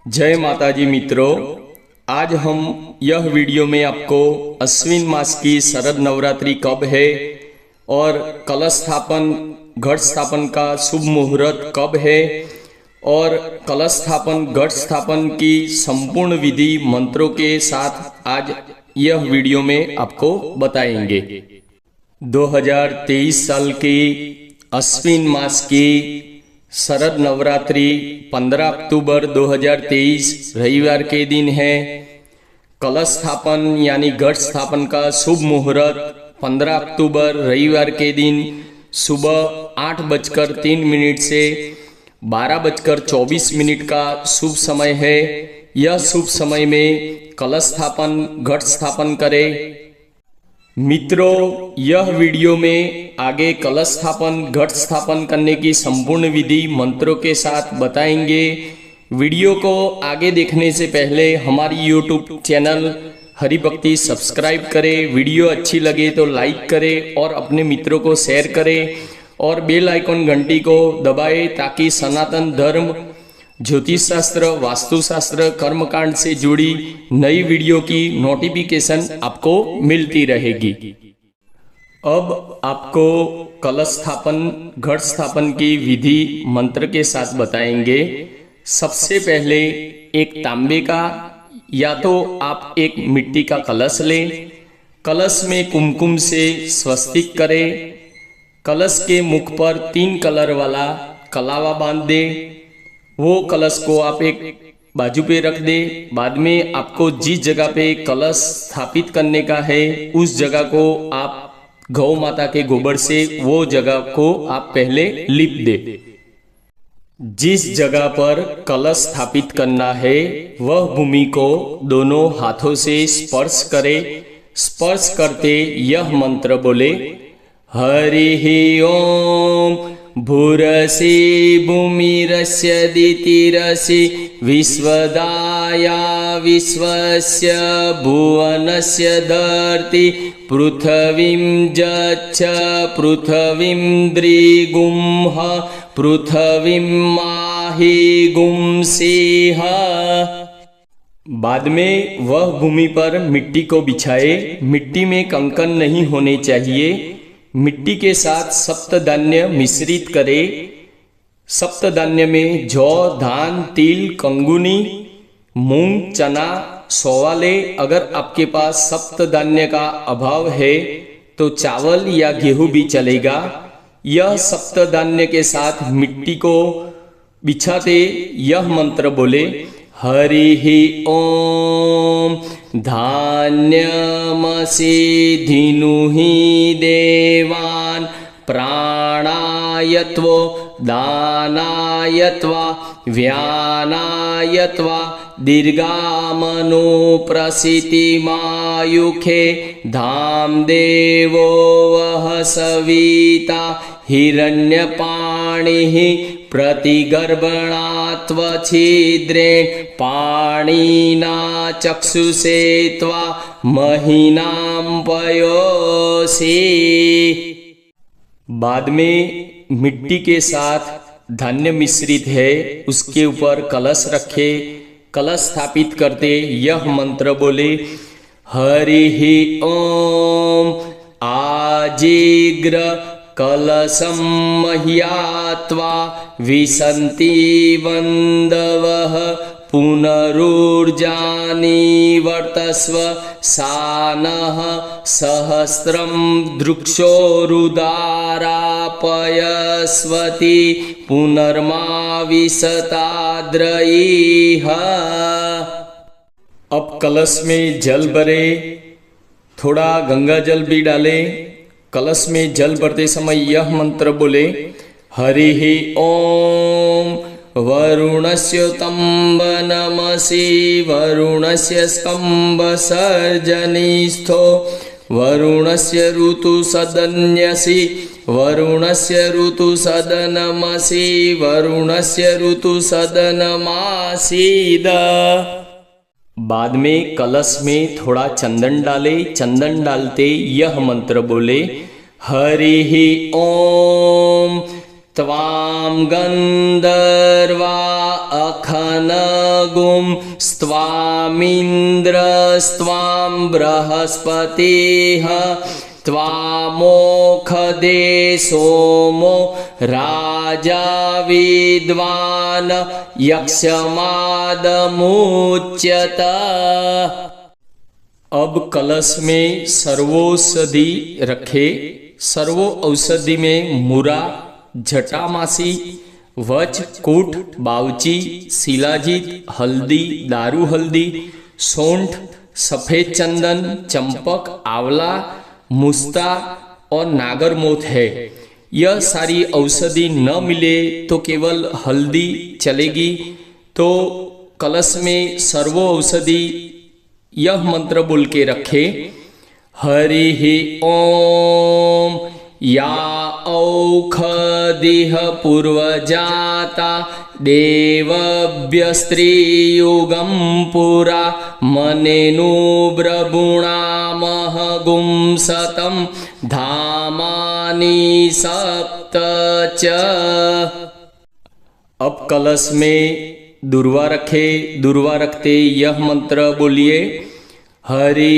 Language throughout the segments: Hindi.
जय माता जी मित्रों, आज हम यह वीडियो में आपको अश्विन मास की शरद नवरात्रि कब है और कलश स्थापन घट स्थापन का शुभ मुहूर्त कब है और कलश स्थापन घट स्थापन की संपूर्ण विधि मंत्रों के साथ आज यह वीडियो में आपको बताएंगे। 2023 साल की अश्विन मास की शरद नवरात्रि 15 अक्टूबर 2023 रविवार के दिन है। कलश स्थापन यानी घट स्थापन का शुभ मुहूर्त 15 अक्टूबर रविवार के दिन सुबह 8:03 से 12:24 का शुभ समय है। यह शुभ समय में कलश स्थापन घट स्थापन करें। मित्रों, यह वीडियो में आगे कलश स्थापन घट स्थापन करने की संपूर्ण विधि मंत्रों के साथ बताएंगे। वीडियो को आगे देखने से पहले हमारी YouTube चैनल हरि भक्ति सब्सक्राइब करें। वीडियो अच्छी लगे तो लाइक करें और अपने मित्रों को शेयर करें और बेल आइकन घंटी को दबाएं ताकि सनातन धर्म, ज्योतिष शास्त्र, वास्तुशास्त्र, कर्मकांड से जुड़ी नई वीडियो की नोटिफिकेशन आपको मिलती रहेगी। अब आपको कलश स्थापन घट स्थापन की विधि मंत्र के साथ बताएंगे। सबसे पहले एक तांबे का या तो आप एक मिट्टी का कलश लें। कलश में कुमकुम से स्वस्तिक करें। कलश के मुख पर 3 कलर वाला कलावा बांध दें। वो कलश को आप एक बाजू पे रख दे। बाद में आपको जिस जगह पे कलश स्थापित करने का है उस जगह को आप गौ माता के गोबर से वो जगह को आप पहले लीप दे। जिस जगह पर कलश स्थापित करना है वह भूमि को दोनों हाथों से स्पर्श करे। स्पर्श करते यह मंत्र बोले, हरि ओम भूरसि भूमिरस्य दितिरसि विश्वदाया विश्वस्य भुवनस्य धरति पृथ्वीं जच्छ पृथ्वीं द्रिगुंह पृथ्वीं माहि गुंसिह। बाद में वह भूमि पर मिट्टी को बिछाए। मिट्टी में कंकन नहीं होने चाहिए। मिट्टी के साथ सप्तधान्य मिश्रित करें। सप्तधान्य में जौ, धान, तिल, कंगुनी, मूंग, चना, सोवाले। अगर आपके पास सप्तधान्य का अभाव है तो चावल या गेहूं भी चलेगा। यह सप्तधान्य के साथ मिट्टी को बिछाते यह मंत्र बोले, हरि ओम धान्यमसि धिनुहि देवान् प्राणायत्वो दानायत्वा व्यानायत्वा दीर्घामनो प्रसितिमायुखे धाम देवो वह सविता हिरण्यपाणिः प्रतिगर्भणात्वछिद्रेण पाणिना चक्षुषे त्वा महीनां पयोसि। बाद में मिट्टी के साथ धान्य मिश्रित है उसके ऊपर कलश रखे। कलश स्थापित करते यह मंत्र बोले, हरि ओम आजिग्र कलशं मह्यात्वा विशन्ति वन्दवः पुनरुर्जानि वर्तस्व सानः सहस्रं दृक्षोरुदारापयस्वति पुनर्माविशताद्रयीः। अब कलश में जल भरे, थोड़ा गंगा जल भी डाले। कलश में जल भरते समय यह मंत्र बोले, हरि ओम वरुणस्य तम्बनमसि वरुणस्य स्तम्भसर्जनीस्थो वरुणस्य ऋतुसदन्यसि वरुणस्य ऋतुसदनमसि वरुणस्य ऋतुसदनमासीद। बाद में कलश में थोड़ा चंदन डाले। चंदन डालते यह मंत्र बोले, हरि ओम त्वां गन्धर्वा अखनगुं स्वामिन्द्रस्त्वां बृहस्पतिः त्वामोखदे सोमो राजा विद्वान् यक्षमादमुच्यत। अब कलश में सर्वौषधि रखे। सर्वो औषधि में मुरा, जटामासी, वच, कूट, बावची, शिलाजीत, हल्दी, दारू हल्दी, सौंठ, सफेद चंदन, चंपक, आंवला, मुस्ता और नागरमोथ है। यह सारी औषधि न मिले तो केवल हल्दी चलेगी। तो कलश में सर्वो औषधि यह मंत्र बोल के रखे। हरि ओम या औषधिः पूर्वजाता देवभ्यस्त्रियुगं पुरा मनेनु ब्रबुणामह गुंसतं धामानि सप्त च। अब कलश में दुर्वा रखे। दुर्वा रखते यह मंत्र बोलिए। हरि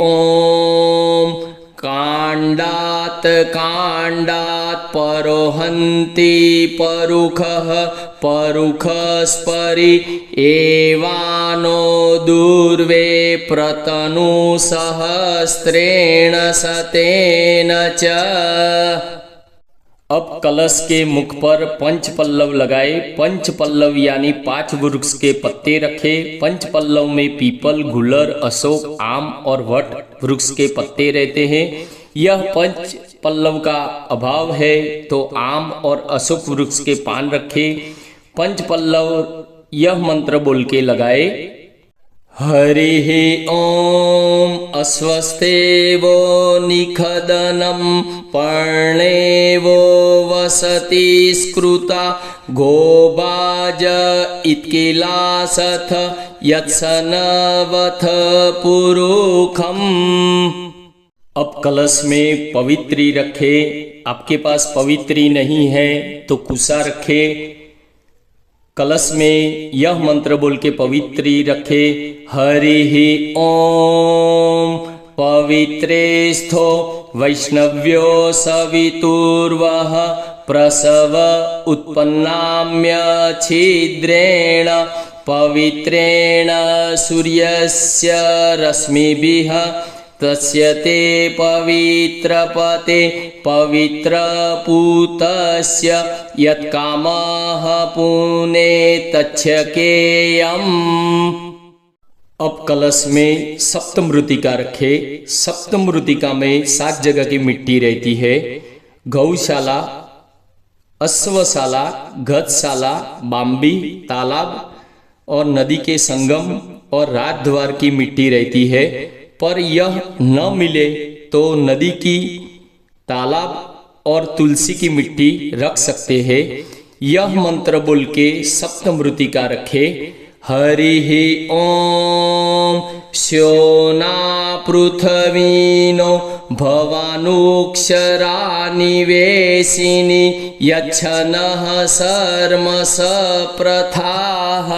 ओम कांडात कांडात परोहन्ति परुखः परुखस्परि एवानो दुर्वे प्रतनु सहस्रेण शतेन च। अब कलश के मुख पर पंच पल्लव लगाए। पंच पल्लव यानी 5 वृक्ष के पत्ते रखे। पंच पल्लव में पीपल, गुलर, अशोक, आम और वट वृक्ष के पत्ते रहते हैं। यह पंच पल्लव का अभाव है तो आम और अशोक वृक्ष के पान रखे। पंच पल्लव यह मंत्र बोल के लगाए। हरि ओम अस्वस्थेवो निखदनं पर्णेवो वसति स्कृता गोबाज इत्किलासथ यत्सनवथ पुरुखम। अब कलश में पवित्री रखे। आपके पास पवित्री नहीं है तो कुसा रखे। कलश में यह मंत्र बोल के पवित्री रखे। हरि ओम पवित्रेस्थो वैष्णव्यो सवितुर्वः प्रसव उत्पन्नाम्य छिद्रेण पवित्रेण सूर्यस्य रश्मिभिः तस्य ते पवित्रपते पवित्रपूतस्य यत्कामः पुने तच्छकेयम्। अब कलश में सप्तमृतिका रखे। सप्तमृतिका में 7 जगह की मिट्टी रहती है। गौशाला, अश्वशाला, गजशाला, बाम्बी, तालाब और नदी के संगम और राजद्वार की मिट्टी रहती है। पर यह न मिले तो नदी की, तालाब और तुलसी की मिट्टी रख सकते हैं। यह मंत्र बोल के सप्तमृतिका रखे। हरि ओम श्योना पृथ्वीनो भवानुक्षरा निवेशिनी यच्छनः सर्मस प्रथाः।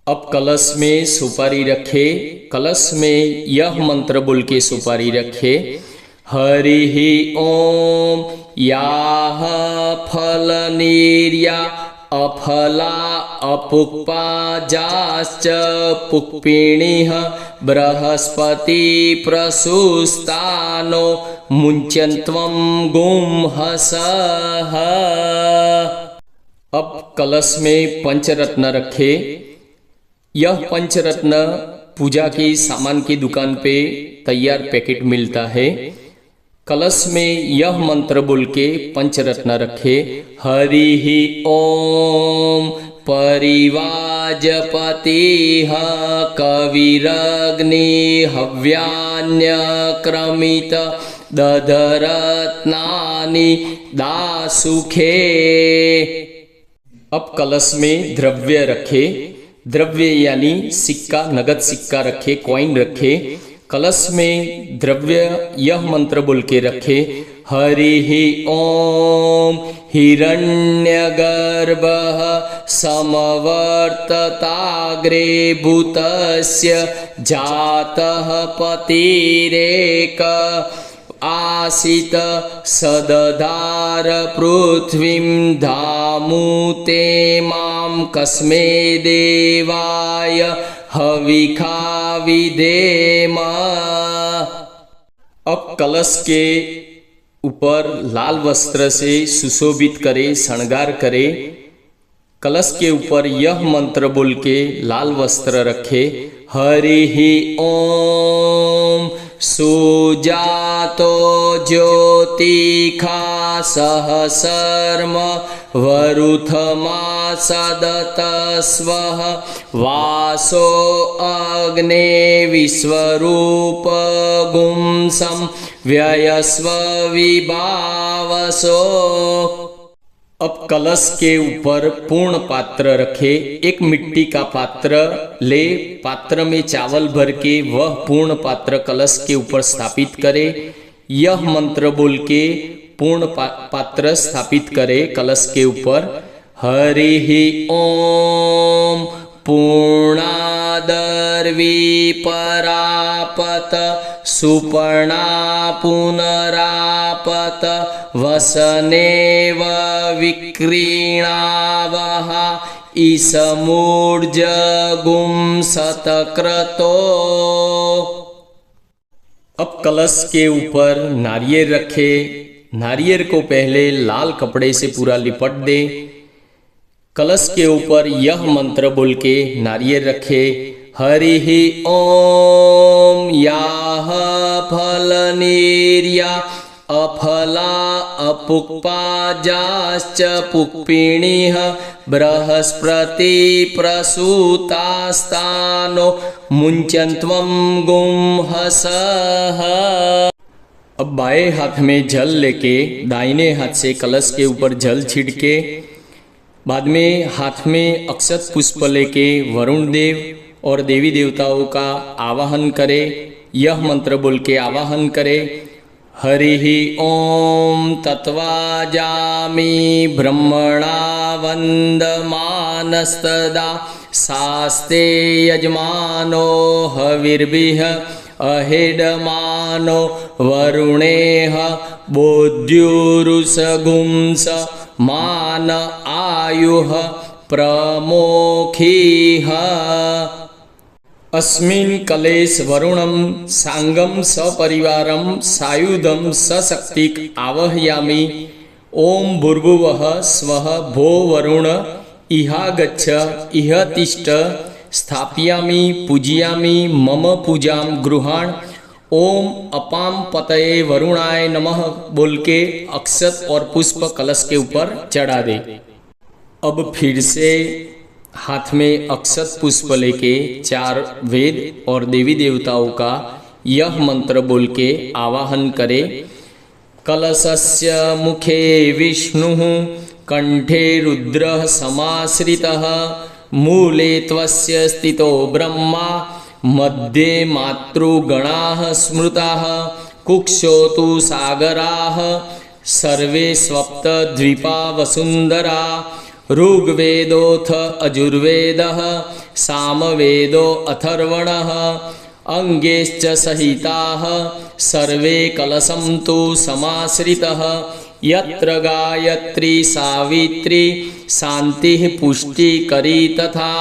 अब कलश में सुपारी रखे। कलश में यह मंत्र बोल के सुपारी रखे। हरि ओम याः फलनिर्या अफला अपुक्पा जाश्च पुक्पिणीः बृहस्पति प्रसूस्तानो मुञ्चन्त्वं गुंहसः। अब कलश में पंचरत्न रखे। यह पंचरत्न पूजा की सामान की दुकान पे तैयार पैकेट मिलता है। कलश में यह मंत्र बोल के पंचरत्न रखे। हरि ओम परिवाजपतिः कविरग्नि हव्यान्यक्रमित दधरत्नानि दासुखे। अब कलश में द्रव्य रखे। द्रव्य यानी सिक्का, नगद सिक्का रखे, कॉइन रखे। कलश में द्रव्य यह मंत्र बोल के रखे। हरिः ॐ हिरण्यगर्भः समवर्तताग्रे भूतस्य जातः पतिरेक आसीत सदधार पृथ्वीं धामुते मां कस्मै देवाय हविखा विधेम। अब कलश के ऊपर लाल वस्त्र से सुशोभित करे, श्रृंगार करे। कलश के ऊपर यह मंत्र बोल के लाल वस्त्र रखे। हरिः ॐ सुजातो ज्योतिखा सहस्रम वरुथमासदतस्वः वासो अग्ने विश्वरूप गुंसं व्ययस्व विभावसो। अब कलश के ऊपर पूर्ण पात्र रखे। एक मिट्टी का पात्र ले, पात्र में चावल भर के वह पूर्ण पात्र कलश के ऊपर स्थापित करे। यह मंत्र बोल के पूर्ण पात्र स्थापित करे कलश के ऊपर। हरिः ॐ पूर्णादर्विपरापत सुपर्णा पुनरापत वसनेव विक्रीणावः ईसमूर्जगुं सतक्रतो। अब कलश के ऊपर नारियल रखे। नारियल को पहले लाल कपड़े से पूरा लिपट दे। कलश के ऊपर यह मंत्र बोल के नारियल रखे। हरिः ॐ याः फलनिर्या अफला अपुक्पाजाश्च पुक्पिणीः बृहस्पति प्रसूतास्तानो मुञ्चन्त्वं गुंहसः। अब बाएं हाथ में जल लेके दाहिने हाथ से कलश के ऊपर जल छिड़के, बाद में हाथ में अक्षत पुष्प लेके वरुण देव और देवी देवताओं का आवाहन करे। यह मंत्र बोल के आवाहन करे। हरिः ॐ तत्वाजामि ब्रह्मणा वन्दमानस्तदा शास्ते यजमानो हविर्भिः अहेडमानो वरुणेह बोध्युरुसगुंस मान आयुः प्रमोखीः। अस्मिन् कलेश वरुणं सांगं सपरिवारं सायुधं सशक्तिक आवाहयामि। ओम भूर्भुवः स्वः भो वरुण इहागच्छ इह तिष्ठ स्थापयामि पूजयामि मम पूजां गृहाण। ओम अपां पतये वरुणाय नमः बोल के अक्षत और पुष्प कलश के ऊपर चढ़ा दे। अब फिर से हाथ में अक्षत पुष्प लेके 4 वेद और देवी देवताओं का यह मंत्र बोल के आवाहन करे। कलशस्य मुखे विष्णुः कंठे रुद्रः समाश्रितः मूले त्वस्य स्थितो ब्रह्मा मध्ये मातृगणाः स्मृताः कुक्षौ तु सागराः सर्वे सप्तद्वीपा वसुन्धरा। ऋग्वेदोऽथ अजुर्वेदः सामवेदो अथर्वणः अंगेश्च सहिताः सर्वे कलशं तु समाश्रितः। यत्र गायत्री सावित्री शान्तिः पुष्टिकरी तथा।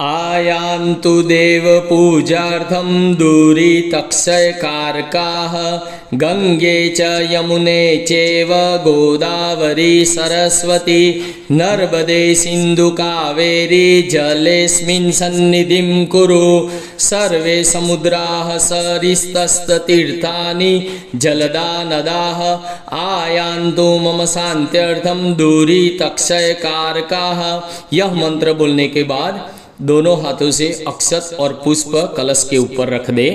आयान्तु देव पूजार्थं दूरितक्षयकारकाः गंगे च यमुने चैव गोदावरी सरस्वती नर्मदे सिन्धु कावेरी जलेऽस्मिन् सन्निधिं कुरु। सर्वे समुद्राः सरितस्ततीर्थानि जलदा नदाः आयान्तु मम शान्त्यर्थं दूरितक्षयकारकाः। यह मंत्र बोलने के बाद दोनों हाथों से अक्षत और पुष्प कलश के ऊपर रख दे।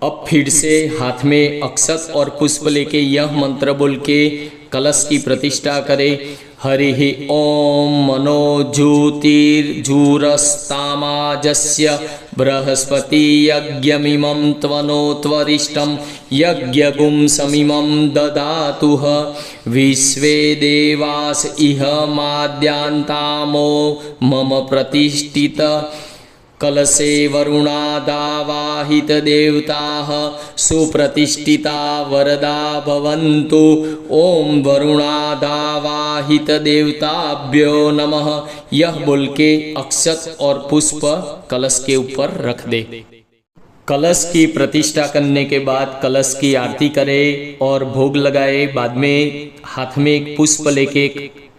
अब फिर से हाथ में अक्षत और पुष्प लेके यह मंत्र बोल के कलश की प्रतिष्ठा करे। हरिः ॐ मनोज्योतिर्जूरस्तामाजस्य बृहस्पति यज्ञमिमं त्वनोत्वरिष्टं यज्ञगुं समिमं ददातुः विश्वे देवास इह माद्यान्तामो मम प्रतिष्ठित कलशे वरुणादावाहित देवताः सुप्रतिष्ठिता वरदा भवन्तु। ओम वरुणादावाहित देवताभ्यो नमः। यह बोल के अक्षत और पुष्प कलश के ऊपर रख दे। कलश की प्रतिष्ठा करने के बाद कलश की आरती करे और भोग लगाए। बाद में हाथ में एक पुष्प लेके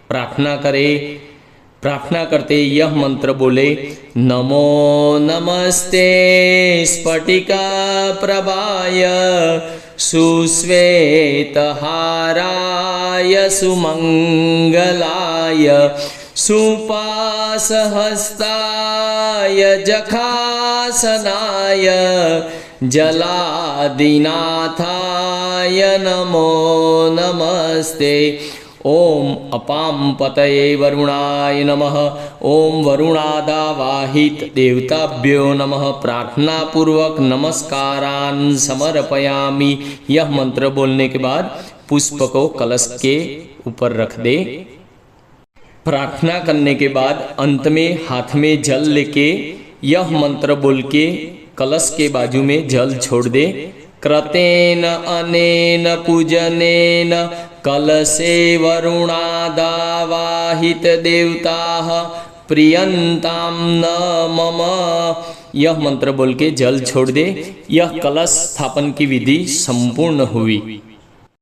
प्रार्थना करे। प्रार्थना करते यह मंत्र बोले, नमो नमस्ते स्फटिका प्रभाय सुश्वेतहाराय सुमंगलाय सुपासहस्ताय जखासनाय जलादिनाथाय नमो नमस्ते। ओम अपाम पतये वरुणाय नमः। ओम वरुणादावाहित देवताभ्यो नमः। प्रार्थना पूर्वक नमस्कारान् समर्पयामि। यह मंत्र बोलने के बाद पुष्प को कलश के ऊपर रख दे। प्रार्थना करने के बाद अंत में हाथ में जल लेके यह मंत्र बोल के कलश के बाजू में जल छोड़ दे। कृतेन अनेन पूजनेन कलशे वरुणादावाहित देवताः प्रियंतां न मम। यह मंत्र बोल के जल छोड़ दे। यह कलश स्थापन की विधि संपूर्ण हुई।